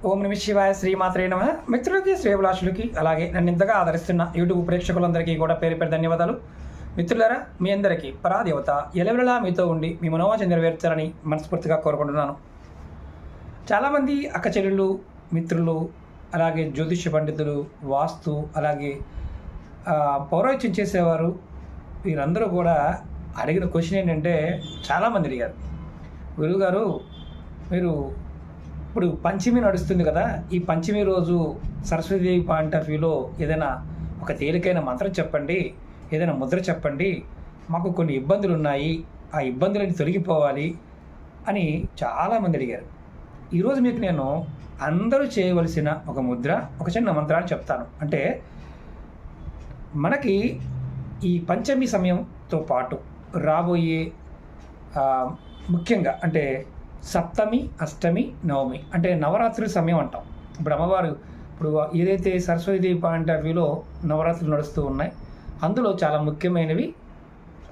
ఓం నమ శివాయ, శ్రీమాత్రే నమ. మిత్రులకి, శ్రేయభిలాషులకి, అలాగే నన్ను ఇంతగా ఆదరిస్తున్న యూట్యూబ్ ప్రేక్షకులందరికీ కూడా పేరు పేరు ధన్యవాదాలు. మిత్రులారా, మీ అందరికీ పరాదేవత ఎలవెలలా మీతో ఉండి మీ మనోవాంఛ నెరవేర్చాలని మనస్ఫూర్తిగా కోరుకుంటున్నాను. చాలామంది అక్క చెల్లెళ్ళు, మిత్రులు, అలాగే జ్యోతిష్య పండితులు, వాస్తు, అలాగే పౌరోహిత్యం చేసేవారు, వీరందరూ కూడా అడిగిన క్వశ్చన్ ఏంటంటే, చాలామంది అడిగారు, గురువుగారు మీరు ఇప్పుడు పంచమి నడుస్తుంది కదా, ఈ పంచమి రోజు సరస్వతీదేవి పాయింట్ ఆఫ్ వ్యూలో ఏదైనా ఒక తేలికైన మంత్రం చెప్పండి, ఏదైనా ముద్ర చెప్పండి, మాకు కొన్ని ఇబ్బందులు ఉన్నాయి, ఆ ఇబ్బందులని తొలగిపోవాలి అని చాలామంది అడిగారు. ఈరోజు మీకు నేను అందరూ చేయవలసిన ఒక ముద్ర, ఒక చిన్న మంత్రాన్ని చెప్తాను. అంటే మనకి ఈ పంచమి సమయంతో పాటు రాబోయే ముఖ్యంగా అంటే సప్తమి, అష్టమి, నవమి అంటే నవరాత్రుల సమయం అంటాం. ఇప్పుడు అమ్మవారు ఇప్పుడు ఏదైతే సరస్వతీదేవి పాయింట్ ఆఫ్ వ్యూలో నవరాత్రులు నడుస్తూ ఉన్నాయి, అందులో చాలా ముఖ్యమైనవి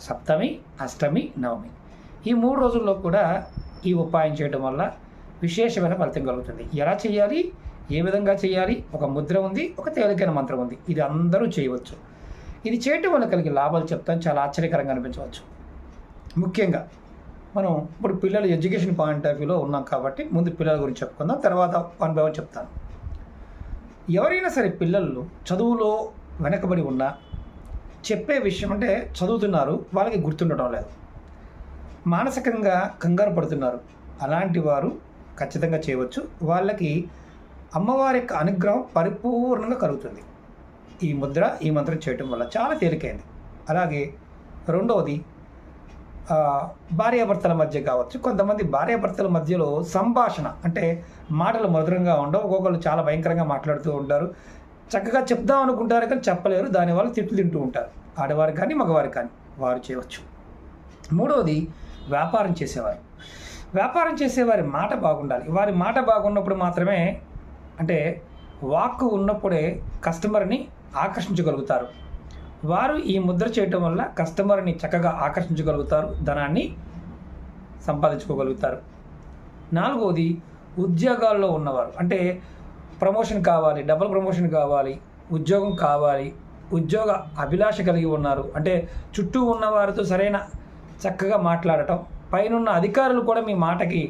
సప్తమి, అష్టమి, నవమి. ఈ 3 రోజుల్లో కూడా ఈ ఉపాయం చేయడం వల్ల విశేషమైన ఫలితం కలుగుతుంది. ఎలా చేయాలి, ఏ విధంగా చేయాలి, ఒక ముద్ర ఉంది, ఒక తేలికైన మంత్రం ఉంది. ఇది అందరూ చేయవచ్చు. ఇది చేయటం వల్ల కలిగే లాభాలు చెప్తాను, చాలా ఆశ్చర్యకరంగా అనిపించవచ్చు. ముఖ్యంగా మనం ఇప్పుడు పిల్లల ఎడ్యుకేషన్ పాయింట్ ఆఫ్ వ్యూలో ఉన్నాం కాబట్టి ముందు పిల్లల గురించి చెప్పుకుందాం, తర్వాత 1 by 1 చెప్తాను. ఎవరైనా సరే పిల్లలు చదువులో వెనకబడి ఉన్నా, చెప్పే విషయం అంటే చదువుతున్నారు, వాళ్ళకి గుర్తుండటం లేదు, మానసికంగా కంగారు పడుతున్నారు, అలాంటి వారు ఖచ్చితంగా చేయవచ్చు. వాళ్ళకి అమ్మవారి యొక్క అనుగ్రహం పరిపూర్ణంగా కలుగుతుంది ఈ ముద్ర, ఈ మంత్రం చేయటం వల్ల. చాలా తేలికైంది. అలాగే రెండవది, భార్యాభర్తల మధ్య కావచ్చు. కొంతమంది భార్యాభర్తల మధ్యలో సంభాషణ అంటే మాటలు మధురంగా ఉండవు, ఒక్కొక్కరు చాలా భయంకరంగా మాట్లాడుతూ ఉంటారు, చక్కగా చెప్దాం అనుకుంటారు కానీ చెప్పలేరు, దానివల్ల తిట్లు తింటూ ఉంటారు. ఆడవారు కానీ మగవారు కానీ వారు చేయవచ్చు. మూడవది, వ్యాపారం చేసేవారు. వ్యాపారం చేసేవారి మాట బాగుండాలి. వారి మాట బాగున్నప్పుడు మాత్రమే, అంటే వాక్కు ఉన్నప్పుడే కస్టమర్ని ఆకర్షించగలుగుతారు. వారు ఈ ముద్ర చేయటం వల్ల కస్టమర్ని చక్కగా ఆకర్షించగలుగుతారు, ధనాన్ని సంపాదించుకోగలుగుతారు. నాలుగవది, ఉద్యోగాల్లో ఉన్నవారు, అంటే ప్రమోషన్ కావాలి, డబుల్ ప్రమోషన్ కావాలి, ఉద్యోగం కావాలి, ఉద్యోగ అభిలాష కలిగి ఉన్నారు, అంటే చుట్టూ ఉన్నవారితో సరైన చక్కగా మాట్లాడటం, పైనున్న అధికారులు కూడా మీ మాటకి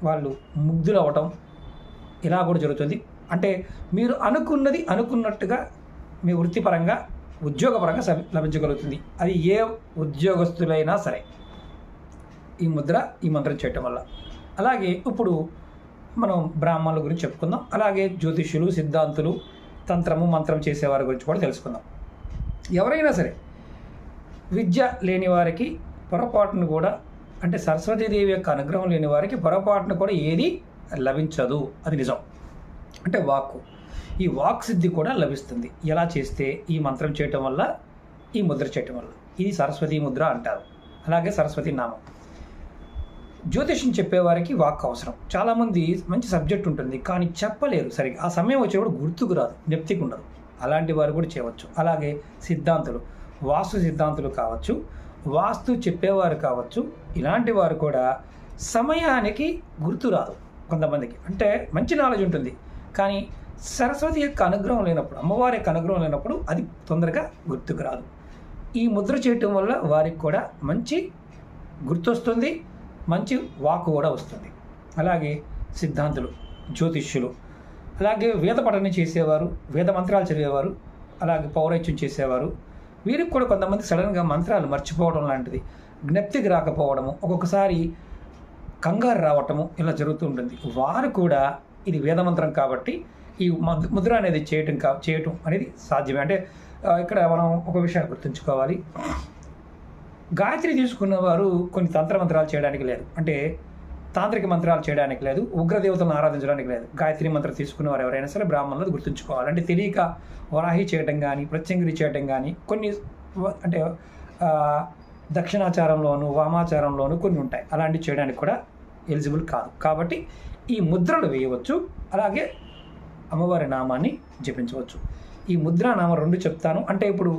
వాళ్ళు ముగ్ధులు అవ్వటం, ఇలా కూడా జరుగుతుంది. అంటే మీరు అనుకున్నది అనుకున్నట్టుగా మీ వృత్తిపరంగా, ఉద్యోగపరంగా లభించగలుగుతుంది. అది ఏ ఉద్యోగస్తులైనా సరే ఈ ముద్ర, ఈ మంత్రం చేయటం వల్ల. అలాగే ఇప్పుడు మనం బ్రాహ్మణుల గురించి చెప్పుకుందాం. అలాగే జ్యోతిష్యులు, సిద్ధాంతులు, తంత్రము, మంత్రం చేసేవారి గురించి కూడా తెలుసుకుందాం. ఎవరైనా సరే విద్య లేని వారికి పొరపాటును కూడా, అంటే సరస్వతీదేవి యొక్క అనుగ్రహం లేని వారికి పొరపాటును కూడా ఏది లభించదు, అది నిజం. అంటే వాక్కు, ఈ వాక్ సిద్ధి కూడా లభిస్తుంది. ఎలా చేస్తే, ఈ మంత్రం చేయటం వల్ల, ఈ ముద్ర చేయటం వల్ల. ఇది సరస్వతీ ముద్ర అంటారు. అలాగే సరస్వతి నామం. జ్యోతిష్యం చెప్పేవారికి వాక్ అవసరం. చాలామంది మంచి సబ్జెక్ట్ ఉంటుంది కానీ చెప్పలేరు సరిగా, ఆ సమయం వచ్చేప్పుడు గుర్తుకు రాదు, జ్ఞప్తికి ఉండదు. అలాంటి వారు కూడా చేయవచ్చు. అలాగే సిద్ధాంతులు, వాస్తు సిద్ధాంతులు కావచ్చు, వాస్తు చెప్పేవారు కావచ్చు, ఇలాంటి వారు కూడా సమయానికి గుర్తు రాదు కొంతమందికి. అంటే మంచి నాలెడ్జ్ ఉంటుంది కానీ సరస్వతి యొక్క అనుగ్రహం లేనప్పుడు, అమ్మవారి యొక్క అనుగ్రహం లేనప్పుడు అది తొందరగా గుర్తుకు రాదు. ఈ ముద్ర చేయటం వల్ల వారికి కూడా మంచి గుర్తొస్తుంది, మంచి వాక్కు కూడా వస్తుంది. అలాగే సిద్ధాంతులు, జ్యోతిష్యులు, అలాగే వేద పఠనం చేసేవారు, వేద మంత్రాలు చదివేవారు, అలాగే పౌరోహిత్యం చేసేవారు, వీరికి కూడా కొంతమంది సడన్గా మంత్రాలు మర్చిపోవడం లాంటిది, జ్ఞప్తికి రాకపోవడము, ఒక్కొక్కసారి కంగారు రావటము, ఇలా జరుగుతూ ఉంటుంది. వారు కూడా ఇది వేదమంత్రం కాబట్టి ఈ ముద్ర అనేది చేయటం అనేది సాధ్యమే. అంటే ఇక్కడ మనం ఒక విషయాన్ని గుర్తుంచుకోవాలి. గాయత్రి తీసుకున్న వారు కొన్ని తంత్ర మంత్రాలు చేయడానికి లేదు, అంటే తాంత్రిక మంత్రాలు చేయడానికి లేదు, ఉగ్రదేవతలను ఆరాధించడానికి లేదు. గాయత్రి మంత్రం తీసుకున్న వారు ఎవరైనా సరే బ్రాహ్మణులు గుర్తుంచుకోవాలి. అంటే తెలియక వరాహి చేయటం కానీ, ప్రత్యంగిరి చేయటం కానీ, కొన్ని అంటే దక్షిణాచారంలోను, వామాచారంలోను కొన్ని ఉంటాయి, అలాంటివి చేయడానికి కూడా ఎలిజిబుల్ కాదు. కాబట్టి ఈ ముద్రలు వేయవచ్చు. అలాగే అమ్మవారి నామాన్ని జపించవచ్చు. ఈ ముద్రా నామం 2 చెప్తాను. అంటే ఇప్పుడు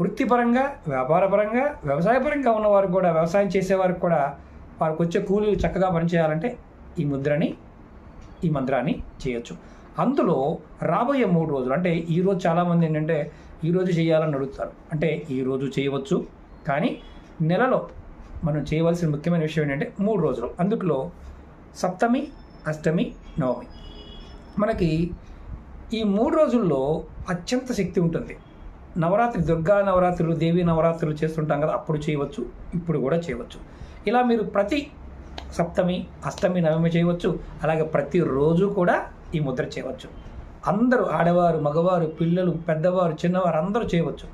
వృత్తిపరంగా, వ్యాపారపరంగా, వ్యవసాయపరంగా ఉన్నవారు కూడా, వ్యవసాయం చేసేవారికి కూడా వారికి వచ్చే కూలీలు చక్కగా పనిచేయాలంటే ఈ ముద్రని ఈ మంత్రాన్ని చేయొచ్చు. అందులో రాబోయే 3 రోజులు అంటే ఈరోజు చాలామంది ఏంటంటే ఈరోజు చేయాలని అడుగుతారు. అంటే ఈరోజు చేయవచ్చు, కానీ నెలలో మనం చేయవలసిన ముఖ్యమైన విషయం ఏంటంటే 3 రోజులు. అందుట్లో సప్తమి, అష్టమి, నవమి. మనకి ఈ 3 రోజుల్లో అత్యంత శక్తి ఉంటుంది. నవరాత్రి, దుర్గా నవరాత్రులు, దేవీ నవరాత్రులు చేస్తుంటాం కదా, అప్పుడు చేయవచ్చు, ఇప్పుడు కూడా చేయవచ్చు. ఇలా మీరు ప్రతి సప్తమి, అష్టమి, నవమి చేయవచ్చు. అలాగే ప్రతిరోజు కూడా ఈ ముద్ర చేయవచ్చు. అందరూ, ఆడవారు, మగవారు, పిల్లలు, పెద్దవారు, చిన్నవారు అందరూ చేయవచ్చు.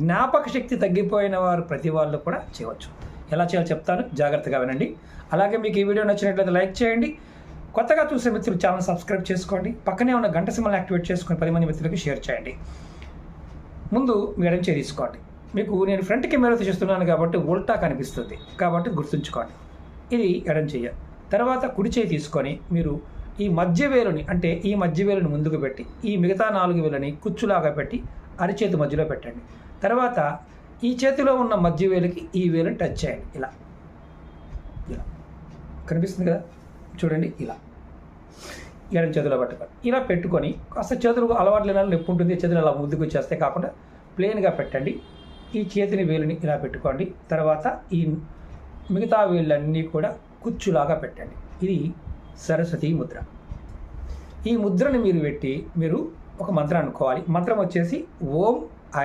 జ్ఞాపక శక్తి తగ్గిపోయిన వారు ప్రతి వాళ్ళు కూడా చేయవచ్చు. ఎలా చేయాలో చెప్తాను, జాగ్రత్తగా వినండి. అలాగే మీకు ఈ వీడియో నచ్చినట్లయితే లైక్ చేయండి. కొత్తగా చూసే మిత్రులు ఛానల్ సబ్స్క్రైబ్ చేసుకోండి. పక్కనే ఉన్న గంట సింబల్ని యాక్టివేట్ చేసుకొని 10 మంది మిత్రులకి షేర్ చేయండి. ముందు మీ ఎడమ చేయి తీసుకోండి. మీకు నేను ఫ్రంట్ కెమెరాతో చేస్తున్నాను కాబట్టి ఉల్టా కనిపిస్తుంది, కాబట్టి గుర్తుంచుకోండి. ఇది ఎడమ చెయ్య. తర్వాత కుడి చేయి తీసుకొని మీరు ఈ మధ్య వేలుని, అంటే ఈ మధ్య వేలుని ముందుకు పెట్టి ఈ మిగతా 4 వేలని కుచ్చులాగా పెట్టి అరిచేతి మధ్యలో పెట్టండి. తర్వాత ఈ చేతిలో ఉన్న మధ్య వేలుకి ఈ వేలుని టచ్ చేయండి. ఇలా ఇలా కనిపిస్తుంది కదా, చూడండి. ఇలా ఎడమ చేతిలో పట్టుకొని ఇలా పెట్టుకొని కాస్త చేతులకు అలవాటు లేని నొప్పి ఉంటుంది, చేతులు అలా ముందుకు వచ్చేస్తే కాకుండా ప్లెయిన్గా పెట్టండి. ఈ చేతిని వేలుని ఇలా పెట్టుకోండి. తర్వాత ఈ మిగతా వేళ్ళన్నీ కూడా కుచ్చులాగా పెట్టండి. ఇది సరస్వతి ముద్ర. ఈ ముద్రని మీరు పెట్టి మీరు ఒక మంత్రం అనుకోవాలి. మంత్రం వచ్చేసి ఓం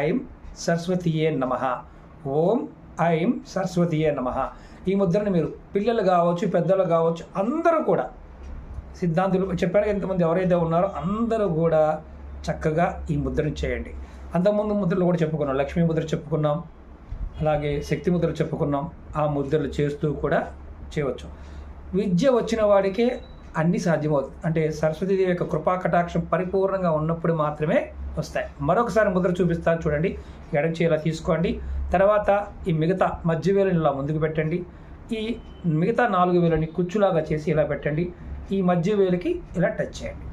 ఐం సరస్వతియే నమః, ఓం ఐం సరస్వతియే నమః. ఈ ముద్రని మీరు పిల్లలు కావచ్చు, పెద్దలు కావచ్చు, అందరూ కూడా, సిద్ధాంతులు చెప్పారు ఎంతమంది ఎవరైతే ఉన్నారో అందరూ కూడా చక్కగా ఈ ముద్రని చేయండి. అంతకుముందు ముద్రలు కూడా చెప్పుకున్నాం, లక్ష్మీ ముద్ర చెప్పుకున్నాం, అలాగే శక్తి ముద్ర చెప్పుకున్నాం. ఆ ముద్రలు చేస్తూ కూడా చేయవచ్చు. విద్య వచ్చిన వాడికే అన్నీ సాధ్యమవుతుంది. అంటే సరస్వతీదేవి యొక్క కృపా కటాక్షం పరిపూర్ణంగా ఉన్నప్పుడు మాత్రమే వస్తాయి. మరొకసారి ముద్ర చూపిస్తాను, చూడండి. ఎడమ చేయి ఇలా తీసుకోండి. తర్వాత ఈ మిగతా మధ్య వేలని ఇలా ముందుకు పెట్టండి. ఈ మిగతా 4 వేలని కుచ్చులాగా చేసి ఇలా పెట్టండి. ఈ మధ్య వేలకి ఇలా టచ్ చేయండి.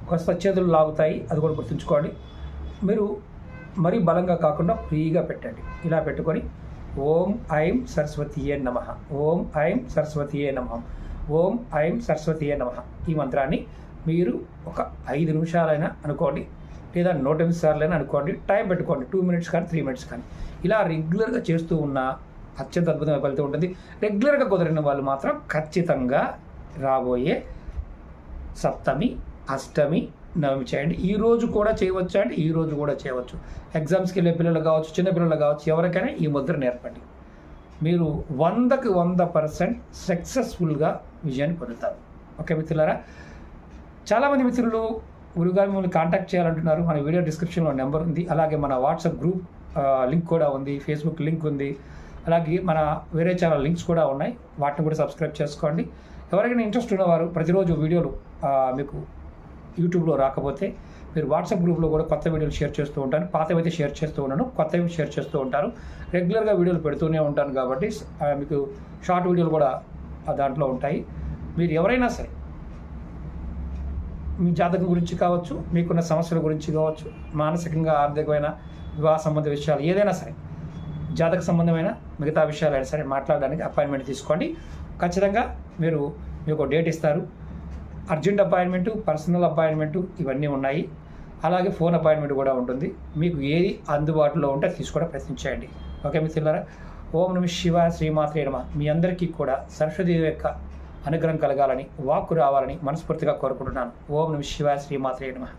కొత్త చేతులు లాగుతాయి, అది కూడా గుర్తుంచుకోండి. మీరు మరీ బలంగా కాకుండా ఫ్రీగా పెట్టండి. ఇలా పెట్టుకొని ఓం ఐం సరస్వతియే నమః, ఓం ఐం సరస్వతియే నమః, ఓం ఐం సరస్వతియే నమః. ఈ మంత్రాన్ని మీరు ఒక 5 నిమిషాలైనా అనుకోండి, లేదా 108 సార్లైనా అనుకోండి. టైం పెట్టుకోండి, 2 మినిట్స్ కానీ 3 మినిట్స్ కానీ. ఇలా రెగ్యులర్గా చేస్తూ ఉన్న అత్యంత అద్భుతమైన ఫలితం ఉంటుంది. రెగ్యులర్గా కుదిరిన వాళ్ళు మాత్రం ఖచ్చితంగా రాబోయే సప్తమి, అష్టమి, నవమి చేయండి. ఈ రోజు కూడా చేయవచ్చు అంటే ఈ రోజు కూడా చేయవచ్చు. ఎగ్జామ్స్కి వెళ్ళే పిల్లలు కావచ్చు, చిన్నపిల్లలు కావచ్చు, ఎవరికైనా ఈ ముద్ర నేర్పండి. మీరు 100కి 100% సక్సెస్ఫుల్గా విజయాన్ని పొందుతారు. ఓకే మిత్రులారా, చాలామంది మిత్రులు గురుగారు మిమ్మల్ని కాంటాక్ట్ చేయాలంటున్నారు. మన వీడియో డిస్క్రిప్షన్లో నెంబర్ ఉంది, అలాగే మన వాట్సాప్ గ్రూప్ లింక్ కూడా ఉంది, ఫేస్బుక్ లింక్ ఉంది, అలాగే మన వేరే ఛానల్ లింక్స్ కూడా ఉన్నాయి. వాటిని కూడా సబ్స్క్రైబ్ చేసుకోండి. ఎవరికైనా ఇంట్రెస్ట్ ఉన్నవారు ప్రతిరోజు వీడియోలు మీకు యూట్యూబ్లో రాకపోతే మీరు వాట్సాప్ గ్రూప్లో కూడా కొత్త వీడియోలు షేర్ చేస్తూ ఉంటాను. పాతవైతే షేర్ చేస్తూ ఉన్నాను, కొత్తవి షేర్ చేస్తూ ఉంటారు. రెగ్యులర్గా వీడియోలు పెడుతూనే ఉంటాను కాబట్టి మీకు షార్ట్ వీడియోలు కూడా దాంట్లో ఉంటాయి. మీరు ఎవరైనా సరే మీ జాతకం గురించి కావచ్చు, మీకున్న సమస్యల గురించి కావచ్చు, మానసికంగా, ఆర్థికమైన, వివాహ సంబంధ విషయాలు ఏదైనా సరే, జాతక సంబంధమైన మిగతా విషయాలైనా సరే మాట్లాడడానికి అపాయింట్మెంట్ తీసుకోండి. ఖచ్చితంగా మీకు డేట్ ఇస్తారు. అర్జెంట్ అపాయింట్మెంటు, పర్సనల్ అపాయింట్మెంటు ఇవన్నీ ఉన్నాయి. అలాగే ఫోన్ అపాయింట్మెంట్ కూడా ఉంటుంది. మీకు ఏది అందుబాటులో ఉంటే తీసుకోవడం ప్రయత్నించండి. ఓకే మిత్రులారా, ఓం నమః శివాయ, శ్రీమాత్రే నమః. మీ అందరికీ కూడా సరస్వతీదేవి యొక్క అనుగ్రహం కలగాలని, వాక్కు రావాలని మనస్ఫూర్తిగా కోరుకుంటున్నాను. ఓం నమః శివాయ, శ్రీమాత్రే నమః.